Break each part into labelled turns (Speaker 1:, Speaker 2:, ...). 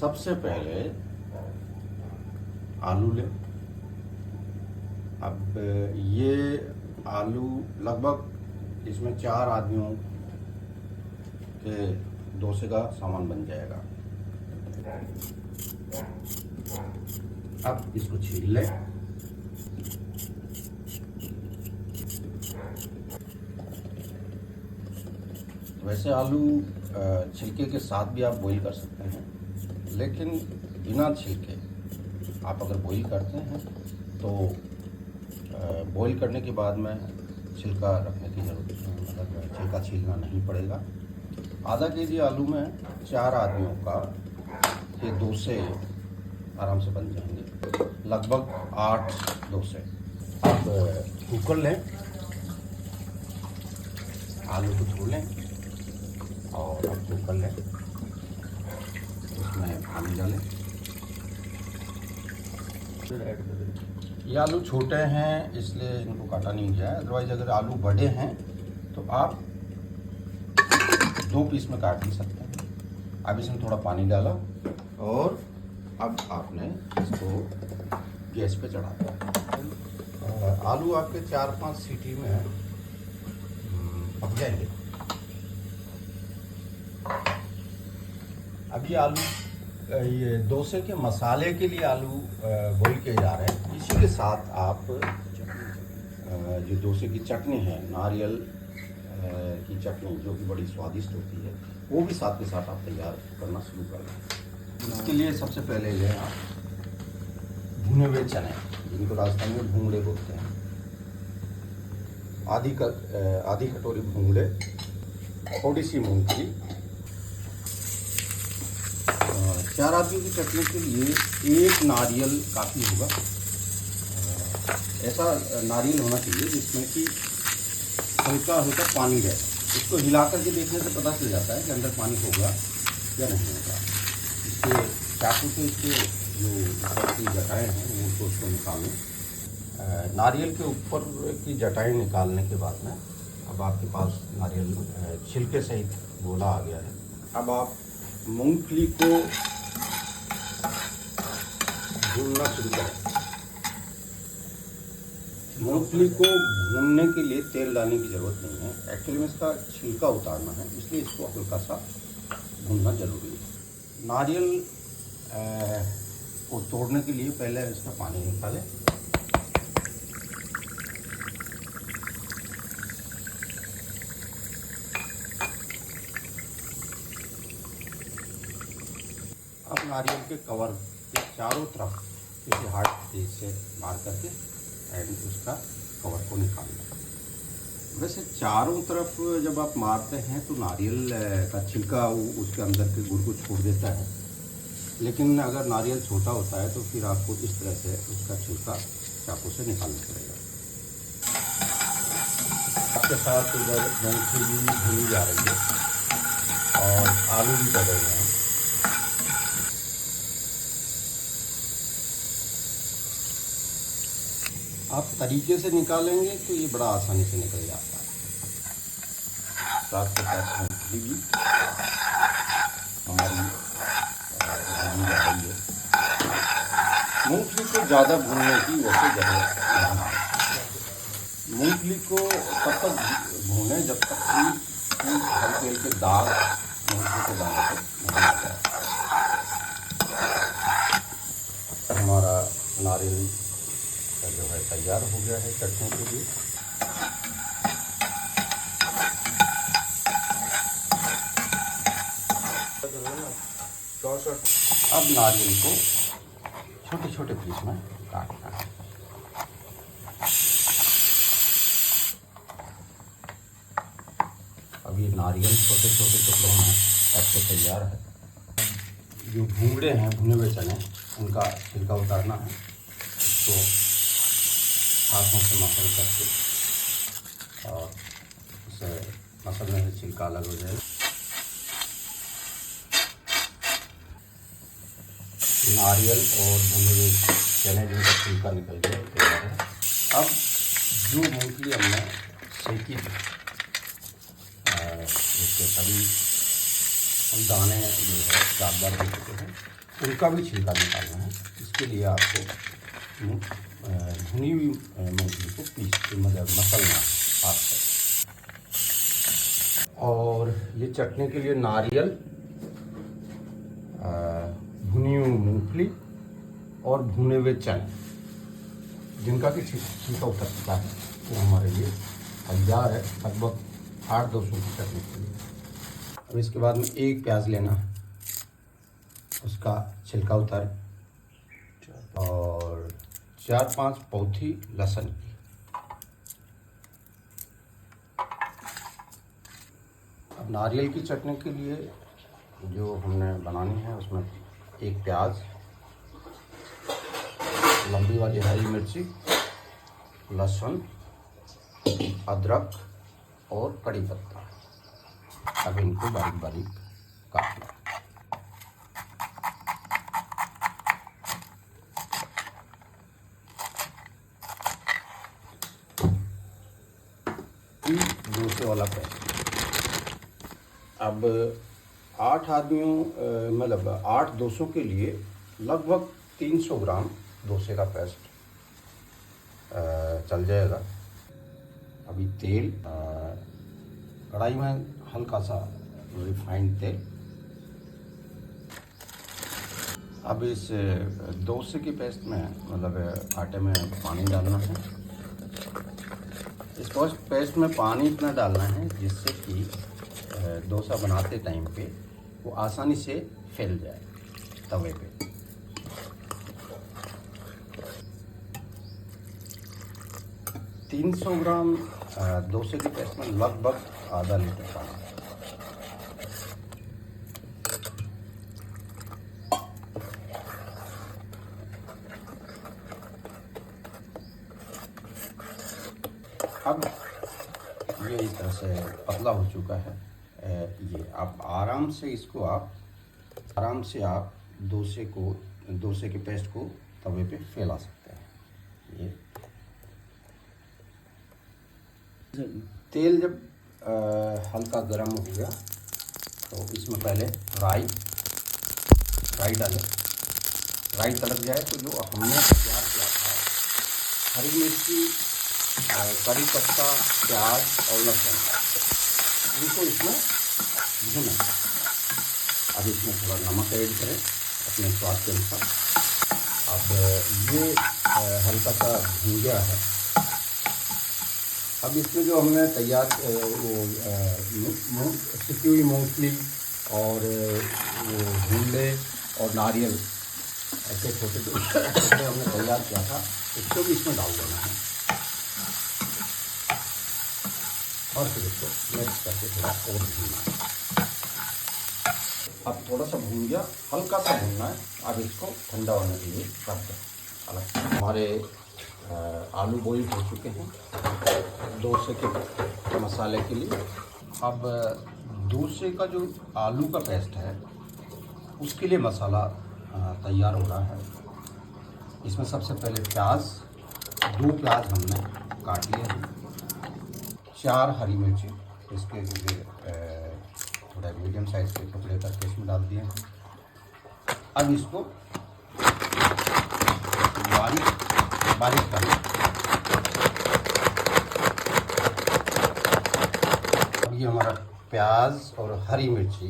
Speaker 1: सबसे पहले आलू लें। अब ये आलू लगभग इसमें 4 आदमियों के डोसे का सामान बन जाएगा। अब इसको छील लें। वैसे आलू छिलके के साथ भी आप बॉईल कर सकते हैं, लेकिन बिना छिलके आप अगर बॉईल करते हैं तो बॉईल करने के बाद में छिलका रखने की ज़रूरत नहीं, मतलब छिलका छीलना नहीं पड़ेगा। आधा केजी आलू में 4 आदमियों का ये डोसे आराम से बन जाएंगे, लगभग 8 डोसे। आप कुकर लें, आलू को धो लें और अब कुकर लें, उसमें पानी डालें। ये आलू छोटे हैं इसलिए इनको काटा नहीं गया है, अदरवाइज अगर आलू बड़े हैं तो आप 2 पीस में काट भी सकते हैं। अब इसमें थोड़ा पानी डाला और अब आपने इसको गैस पे चढ़ा दिया। आलू आपके 4-5 सीटी में पक जाएंगे। अब ये आलू ये डोसे के मसाले के लिए आलू बॉईल किए जा रहे हैं। इसी के साथ आप जो डोसे की चटनी है, नारियल की चटनी जो कि बड़ी स्वादिष्ट होती है, वो भी साथ के साथ आप तैयार करना शुरू कर दें। इसके लिए सबसे पहले लें आप भुने हुए चने, जिनको राजस्थान में भूंगड़े बोलते हैं। आधी कटोरी भूंगड़े, थोड़ी सी मूंगफली। 4 आदमियों की चटनी के लिए 1 नारियल काफ़ी होगा। ऐसा नारियल होना चाहिए जिसमें कि हल्का हल्का पानी रहे। इसको हिला करके देखने से पता चल जाता है कि अंदर पानी होगा या नहीं होगा। इसके चाकू से इसके जो ऊपर की जटाएँ हैं उनको उसको निकालें। नारियल के ऊपर की जटाएँ निकालने के बाद में अब आपके पास नारियल छिलके सहित गोला आ गया है। अब आप मूंगफली को भूनना शुरू करें। मूंगफली को भूनने के लिए तेल डालने की ज़रूरत नहीं है। एक्चुअली में इसका छिलका उतारना है, इसलिए इसको हल्का सा भूनना जरूरी है। नारियल को तोड़ने के लिए पहले इसका पानी निकालें। अब नारियल के कवर के चारों तरफ किसी हार्ड चीज से मार करके एंड उसका कवर को निकाल लें। वैसे चारों तरफ जब आप मारते हैं तो नारियल का छिलका उसके अंदर के गुड़ को छोड़ देता है, लेकिन अगर नारियल छोटा होता है तो फिर आपको इस तरह से उसका छिलका चाकू से निकालना पड़ेगा। आपके साथ इधर मूंगफली भी भूनी जा रही है और आलू भी डले हुए हैं। आप तरीके से निकालेंगे तो ये बड़ा आसानी से निकल जाता है। साथ के साथ मूंगफली भी हमारी भूनी जा रही है। मूंगफली को ज़्यादा भूनने की वैसे जरूरत नहीं है। मूंगफली को तब तक भूनें जब तक कि हल्के हल्के दाग मूंगफली के दाने तक नहीं आ जाए। हमारा नारियल जो है तैयार हो गया है चटनी के लिए। अब नारियल को छोटे छोटे पीस में काटना है। अब ये नारियल छोटे छोटे टुकड़ों में आपको तैयार है। जो भूंगड़े हैं भुने हुए चने, उनका छिलका उतारना है। तो हाथों से मसल करके और उसे मसलने से छिलका अलग हो जाएगा। नारियल और भुने हुए चने जिनका छिलका निकल गया तैयार है। अब जो मूंगफली हमने सेकी थी उसके सभी दाने जो है दागदार हो चुके हैं। उनका भी छिलका निकालना है। इसके लिए आपको भुनी हुई मूंगफली को मसलना हाथ से। और ये चटनी के लिए नारियल, भुनी हुई मूंगफली और भुने हुए चने, जिनका भी छिलका उतर चुका है, वो हमारे लिए तैयार है लगभग 8-200 की चटनी के लिए। अब इसके बाद में एक प्याज लेना, उसका छिलका उतार, और 4-5 पौथी लहसुन की। अब नारियल की चटनी के लिए जो हमने बनानी है, उसमें एक प्याज, लंबी वाली हरी मिर्ची, लहसुन, अदरक और कड़ी पत्ता। अब इनको बारीक बारीक काटना। डोसे वाला पेस्ट। अब 8 आदमियों मतलब 8-200 के लिए लगभग 300 ग्राम डोसे का पेस्ट चल जाएगा। अभी तेल, कढ़ाई में हल्का सा रिफाइंड तेल। अब इस डोसे के पेस्ट में मतलब आटे में पानी डालना है। इस पेस्ट में पानी इतना डालना है जिससे कि डोसा बनाते टाइम पे वो आसानी से फैल जाए तवे पे। - 300 ग्राम डोसे के पेस्ट में लगभग आधा लीटर पानी। अब ये इस तरह से पतला हो चुका है। ये आप आराम से आप डोसे के पेस्ट को तवे पे फैला सकते हैं। ये तेल जब हल्का गर्म हो गया तो इसमें पहले राई डालें। राई तड़क जाए तो जो हमने तैयार किया था हरी मिर्ची, कड़ी पत्ता, प्याज और लहसुन, इनको इसमें भूनें। अब इसमें थोड़ा नमक ऐड करें अपने स्वाद के अनुसार। अब ये हल्का सा भून गया है। अब इसमें जो हमने तैयार सिकी हुई मूंगफली और वो भूले और नारियल ऐसे छोटे हमने तैयार किया था, उसको भी इसमें डाल देना है और फिर इसको मिक्स करके थोड़ा और भूनना है। अब थोड़ा सा भून गया, हल्का सा भूनना है। अब इसको ठंडा होने के लिए रख दें अलग। हमारे आलू बॉईल हो चुके हैं डोसे के मसाले के लिए। अब डोसे का जो आलू का पेस्ट है उसके लिए मसाला तैयार हो रहा है। इसमें सबसे पहले प्याज, 2 प्याज हमने काट लिए हैं, 4 हरी मिर्ची इसके थोड़ा मीडियम साइज़ के टुकड़े करके इसमें डाल दिए हैं। अब इसको बारीक करना। अब ये हमारा प्याज और हरी मिर्ची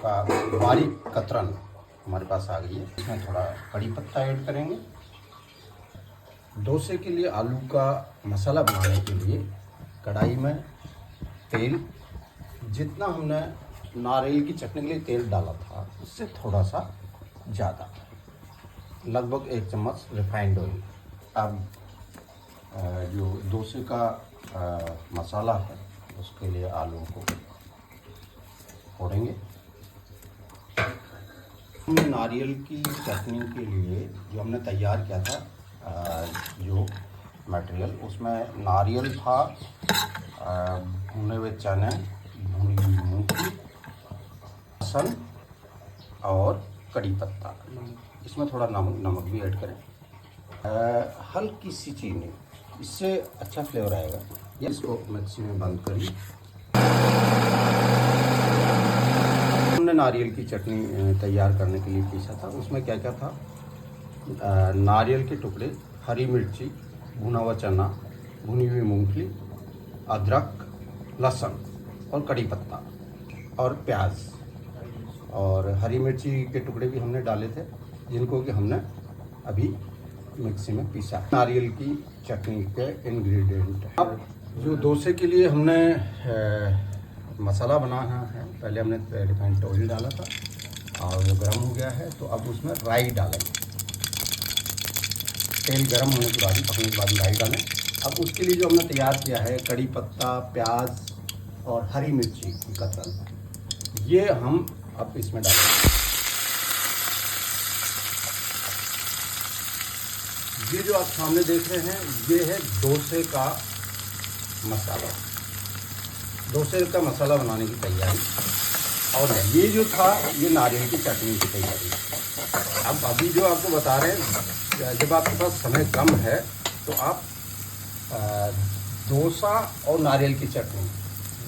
Speaker 1: का बारीक कतरन हमारे पास आ गई है। इसमें थोड़ा कड़ी पत्ता ऐड करेंगे। डोसे के लिए आलू का मसाला बनाने के लिए कढ़ाई में तेल, जितना हमने नारियल की चटनी के लिए तेल डाला था उससे थोड़ा सा ज़्यादा, लगभग 1 चम्मच रिफाइंड ऑयल। अब जो डोसे का मसाला है उसके लिए आलू को फोड़ेंगे। हमने नारियल की चटनी के लिए जो हमने तैयार किया था जो मटेरियल, उसमें नारियल था, भुने हुए चने, भुनी हुई मूंगफली, लहसुन और कड़ी पत्ता। इसमें थोड़ा नमक भी ऐड करें, हल्की सी चीनी, इससे अच्छा फ्लेवर आएगा। इसको मिक्सी में बंद करिए। हमने हमने नारियल की चटनी तैयार करने के लिए पीसा था, उसमें क्या क्या था, नारियल के टुकड़े, हरी मिर्ची, भुना हुआ चना, भुनी हुई मूंगफली, अदरक, लहसुन और कड़ी पत्ता और प्याज और हरी मिर्ची के टुकड़े भी हमने डाले थे, जिनको कि हमने अभी मिक्सी में पीसा। नारियल की चटनी के इंग्रेडिएंट। अब जो डोसे के लिए हमने मसाला बनाना है, पहले हमने रिफाइंड ऑयल डाला था और वो गर्म हो गया है, तो अब उसमें राई डालेंगे। तेल गर्म होने के बाद ही, पकने के बाद राई डालें। अब उसके लिए जो हमने तैयार किया है कड़ी पत्ता, प्याज और हरी मिर्ची की कतरन, ये हम अब इसमें डालेंगे। ये जो आप सामने देख रहे हैं, ये है डोसे का मसाला। डोसे का मसाला बनाने की तैयारी। और ये जो था, ये नारियल की चटनी की तैयारी। अब अभी जो आपको बता रहे हैं, जब आपके पास समय कम है तो आप डोसा और नारियल की चटनी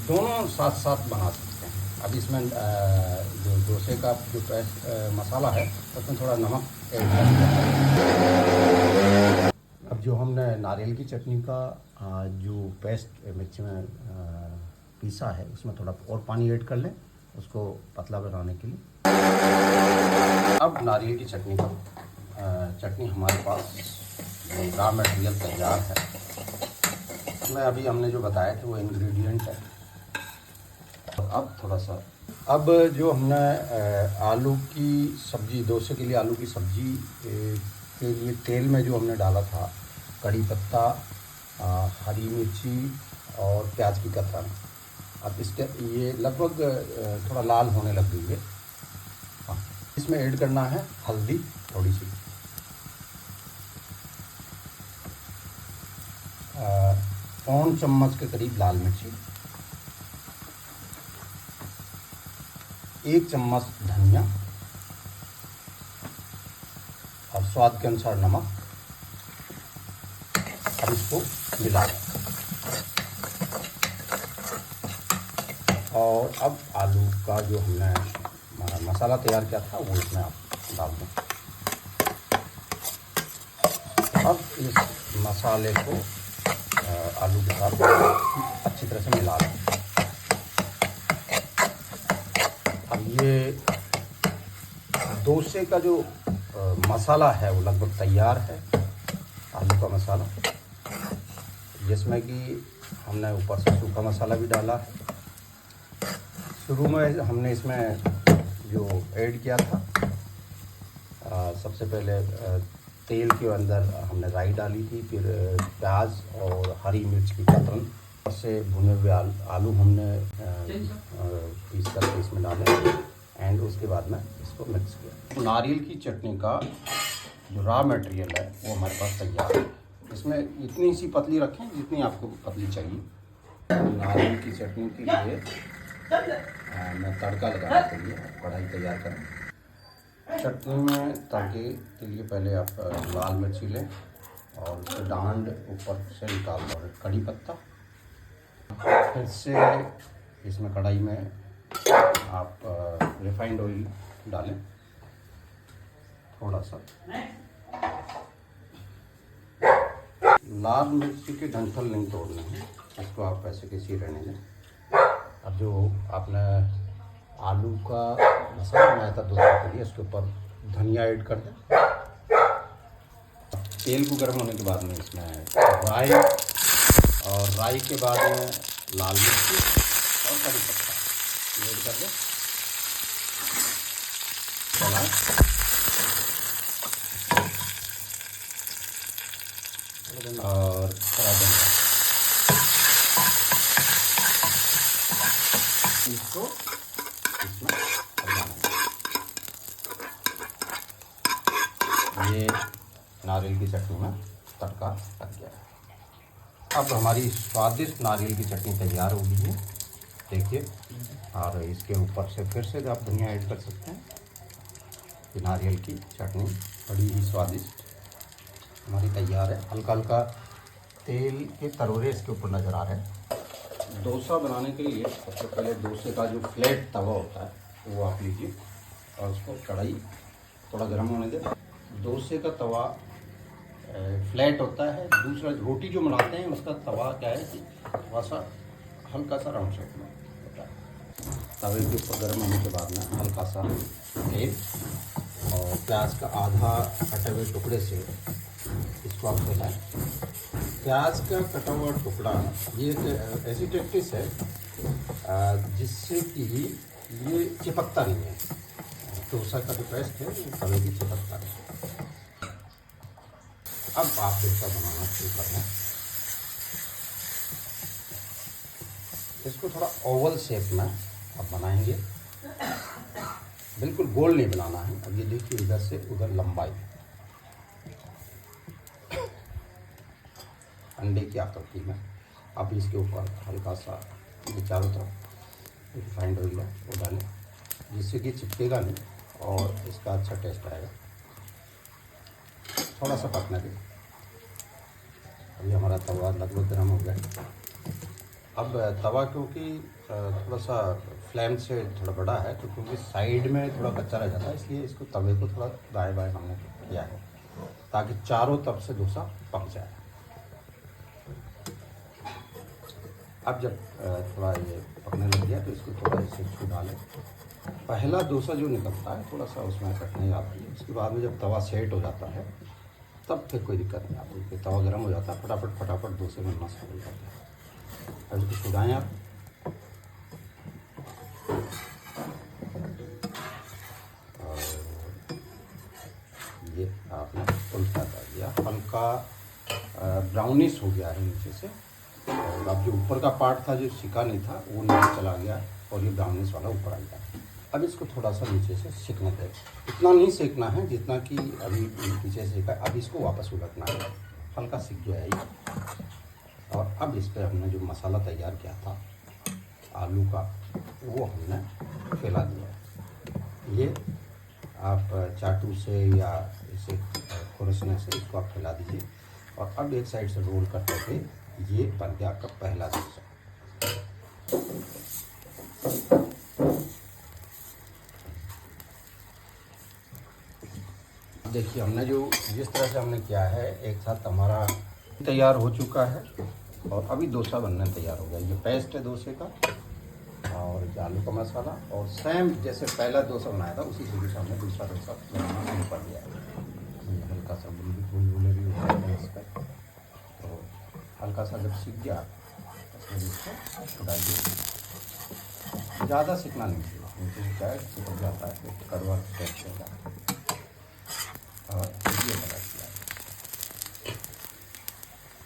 Speaker 1: दोनों साथ साथ बना सकते हैं। अब इसमें जो डोसे का जो मसाला है, उसमें थोड़ा नमक ऐड कर दिया। अब जो हमने नारियल की चटनी का जो पेस्ट मिक्सी में पीसा है, उसमें थोड़ा और पानी ऐड कर लें उसको पतला बनाने के लिए। अब नारियल की चटनी का चटनी हमारे पास रॉ मटेरियल तैयार है। इसमें अभी हमने जो बताया था वो इंग्रेडिएंट है। अब थोड़ा सा, अब जो हमने आलू की सब्जी, डोसे के लिए आलू की सब्जी के लिए तेल में जो हमने डाला था कड़ी पत्ता, हरी मिर्ची और प्याज की कतरन, अब इसके ये लगभग थोड़ा लाल होने लग गई है। हाँ, इसमें ऐड करना है हल्दी थोड़ी सी, पौन चम्मच के करीब लाल मिर्ची, 1 चम्मच धनिया और स्वाद के अनुसार नमक। अब इसको मिला लें और अब आलू का जो हमने मसाला तैयार किया था वो इसमें आप डाल दें। अब इस मसाले को आलू के साथ अच्छी तरह से मिला लें। अब ये डोसे का जो मसाला है वो लगभग तैयार है, आलू का मसाला, जिसमें कि हमने ऊपर से सूखा मसाला भी डाला है। शुरू में हमने इसमें जो ऐड किया था, सबसे पहले तेल के अंदर हमने राई डाली थी, फिर प्याज और हरी मिर्च की कतरन से भुने हुए आलू हमने पीस करके इसमें डाले एंड उसके बाद में इसको मिक्स किया। नारियल की चटनी का जो रॉ मटेरियल है वो हमारे पास तैयार है। इसमें इतनी सी पतली रखें जितनी आपको पतली चाहिए। नारियल की चटनी के लिए मैं तड़का लगाने के लिए कढ़ाई तैयार करें। चटनी में तड़के के लिए पहले आप लाल मिर्ची लें और उसके डांड ऊपर से निकाल दो, कड़ी पत्ता, फिर से इसमें कढ़ाई में आप रिफाइंड ऑयल डालें थोड़ा सा। लाल मिर्ची के डंठल नहीं तोड़ने हैं, इसको आप ऐसे कैसे रहने दें। अब जो आपने आलू का मसाला बनाया था डोसे के लिए, उसके ऊपर धनिया ऐड कर दें। तेल को गर्म होने के बाद में इसमें राई और राई के बाद में लाल मिर्ची और कड़ी पत्ता ऐड कर दें। और हरा धनिया, इसको इसमें ये नारियल की चटनी में तड़का लग गया है। अब हमारी स्वादिष्ट नारियल की चटनी तैयार हो गई है, देखिए। और इसके ऊपर से फिर से आप धनिया ऐड कर सकते हैं। ये नारियल की चटनी बड़ी ही स्वादिष्ट हमारी तैयार है। हल्का हल्का तेल के तरोरे इसके ऊपर नज़र आ रहे हैं। डोसा बनाने के लिए सबसे पहले डोसे का जो फ्लैट तवा होता है वो आप लीजिए और उसको कढ़ाई थोड़ा गर्म होने दें। डोसे का तवा फ्लैट होता है। दूसरा रोटी जो बनाते हैं उसका तवा क्या है कि थोड़ा सा हल्का सा राउंड शेप में होता है। तवे के ऊपर गर्म होने के बाद में हल्का सा तेल और प्याज का आधा कटे हुए टुकड़े से इसको आप फैलाएं। प्याज का कटा हुआ टुकड़ा ये एक ऐसी टेक्टिस है जिससे कि ये चिपकता नहीं है। डोसा का जो पेस्ट है वो तवे की चिपकता नहीं। अब आप डोसा बनाना शुरू करना है। इसको थोड़ा ओवल शेप में आप बनाएंगे, बिल्कुल गोल नहीं बनाना है। अब ये देखिए इधर से उधर लंबाई अंडे की आकृति में। अब इसके ऊपर हल्का सा ये चारों तरफ रिफाइंड ऑयल है वो डालें, जिससे कि चिपकेगा नहीं और इसका अच्छा टेस्ट आएगा। थोड़ा सा पकने दें। अभी हमारा तवा लगभग गर्म हो गया। अब तवा क्योंकि थोड़ा सा फ्लेम से थोड़ा बड़ा है तो क्योंकि साइड में थोड़ा कच्चा रह जाता है, इसलिए इसको तवे को थोड़ा दाएं बाएं हमने किया है ताकि चारों तरफ से डोसा पक जाए। अब जब थोड़ा ये पकने लग गया तो इसको थोड़ा इसे छू डालें। पहला डोसा जो निकलता है थोड़ा सा उसमें कटने आती है। उसके बाद में जब तवा सेट हो जाता है तब फिर कोई दिक्कत नहीं आती है। तवा गर्म हो जाता है, फटाफट डोसे बनना शुरू हो जाता है। अब इसको छुड़ाएँ आप। और ये आपने उल्टा कर दिया, हल्का ब्राउनिश हो गया है नीचे से। और अब जो ऊपर का पार्ट था जो सिका नहीं था वो नीचे चला गया और ये ब्राउनिश वाला ऊपर आ गया। अब इसको थोड़ा सा नीचे से सेकने दें। इतना नहीं सेकना है जितना कि अभी नीचे सेका। अब इसको वापस उलटना है, हल्का सिक गया है ये। और अब इस पर हमने जो मसाला तैयार किया था आलू का वो हमने फैला दिया। ये आप चाटू से या इसे खुरसने से इसको आप फैला दीजिए। और अब एक साइड से रोल करते हुए ये बन गया आपका पहला डोसा। देखिए हमने जो जिस तरह से हमने किया है एक साथ हमारा तैयार हो चुका है और अभी डोसा बनने तैयार हो गया। ये पेस्ट है डोसे का और आलू का मसाला और सेम जैसे पहला डोसा बनाया था उसी तरीके से हमने दूसरा डोसा बनाना शुरू कर दिया है। हल्का सा बुलबुले भी होता है इस पर, तो हल्का सा जब सीख गया उसमें इसको छुड़ाइए। ज़्यादा सीखना नहीं चाहिए क्योंकि क्या है चिपक जाता है, कड़वा टेस्ट हो जाता है। और